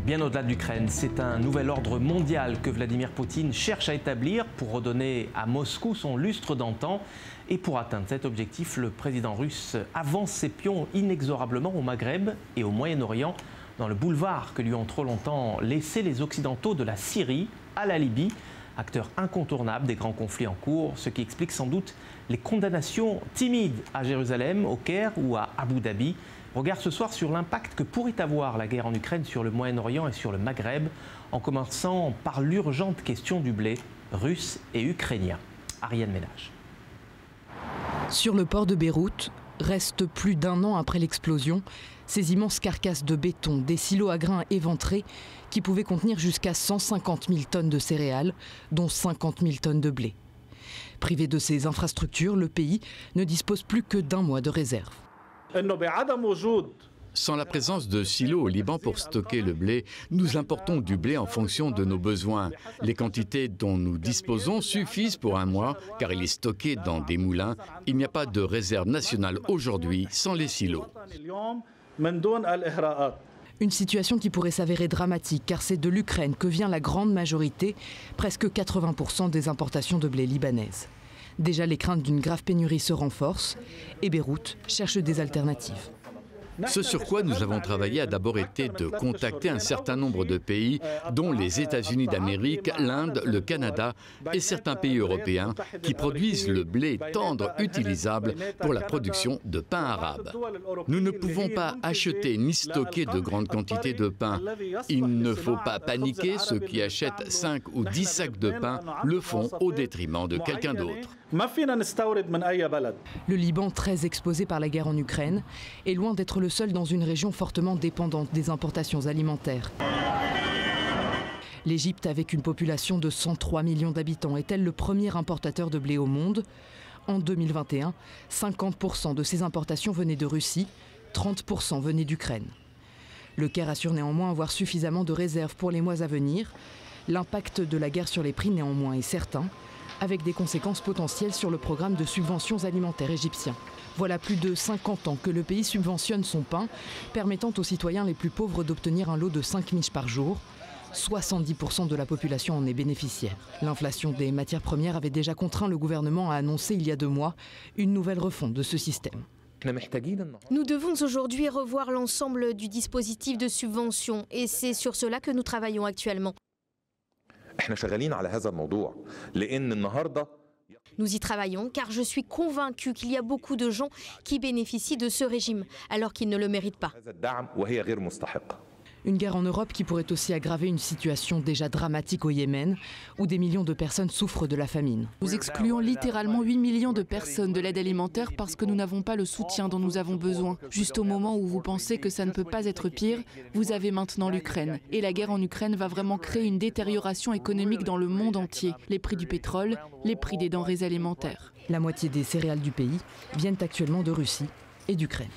Bien au-delà de l'Ukraine, c'est un nouvel ordre mondial que Vladimir Poutine cherche à établir pour redonner à Moscou son lustre d'antan. Et pour atteindre cet objectif, le président russe avance ses pions inexorablement au Maghreb et au Moyen-Orient, dans le boulevard que lui ont trop longtemps laissé les Occidentaux de la Syrie à la Libye, acteur incontournable des grands conflits en cours, ce qui explique sans doute les condamnations timides à Jérusalem, au Caire ou à Abu Dhabi. Regard ce soir sur l'impact que pourrait avoir la guerre en Ukraine sur le Moyen-Orient et sur le Maghreb, en commençant par l'urgente question du blé russe et ukrainien. Ariane Ménage. Sur le port de Beyrouth, reste plus d'un an après l'explosion, ces immenses carcasses de béton, des silos à grains éventrés qui pouvaient contenir jusqu'à 150 000 tonnes de céréales, dont 50 000 tonnes de blé. Privé de ces infrastructures, le pays ne dispose plus que d'un mois de réserve. Sans la présence de silos au Liban pour stocker le blé, nous importons du blé en fonction de nos besoins. Les quantités dont nous disposons suffisent pour un mois, car il est stocké dans des moulins. Il n'y a pas de réserve nationale aujourd'hui sans les silos. Une situation qui pourrait s'avérer dramatique, car c'est de l'Ukraine que vient la grande majorité, presque 80% des importations de blé libanaises. Déjà, les craintes d'une grave pénurie se renforcent et Beyrouth cherche des alternatives. Ce sur quoi nous avons travaillé a d'abord été de contacter un certain nombre de pays, dont les États-Unis d'Amérique, l'Inde, le Canada et certains pays européens qui produisent le blé tendre utilisable pour la production de pain arabe. Nous ne pouvons pas acheter ni stocker de grandes quantités de pain. Il ne faut pas paniquer, ceux qui achètent 5 ou 10 sacs de pain le font au détriment de quelqu'un d'autre. Le Liban, très exposé par la guerre en Ukraine, est loin d'être le seul dans une région fortement dépendante des importations alimentaires. L'Égypte, avec une population de 103 millions d'habitants, est-elle le premier importateur de blé au monde? En 2021, 50% de ces importations venaient de Russie, 30% venaient d'Ukraine. Le Caire assure néanmoins avoir suffisamment de réserves pour les mois à venir. L'impact de la guerre sur les prix néanmoins est certain, avec des conséquences potentielles sur le programme de subventions alimentaires égyptien. Voilà plus de 50 ans que le pays subventionne son pain, permettant aux citoyens les plus pauvres d'obtenir un lot de 5 miches par jour. 70% de la population en est bénéficiaire. L'inflation des matières premières avait déjà contraint le gouvernement à annoncer il y a 2 mois une nouvelle refonte de ce système. Nous devons aujourd'hui revoir l'ensemble du dispositif de subvention et c'est sur cela que nous travaillons actuellement. Nous y travaillons car je suis convaincu qu'il y a beaucoup de gens qui bénéficient de ce régime alors qu'ils ne le méritent pas. Une guerre en Europe qui pourrait aussi aggraver une situation déjà dramatique au Yémen, où des millions de personnes souffrent de la famine. Nous excluons littéralement 8 millions de personnes de l'aide alimentaire parce que nous n'avons pas le soutien dont nous avons besoin. Juste au moment où vous pensez que ça ne peut pas être pire, vous avez maintenant l'Ukraine. Et la guerre en Ukraine va vraiment créer une détérioration économique dans le monde entier. Les prix du pétrole, les prix des denrées alimentaires. La moitié des céréales du pays viennent actuellement de Russie et d'Ukraine.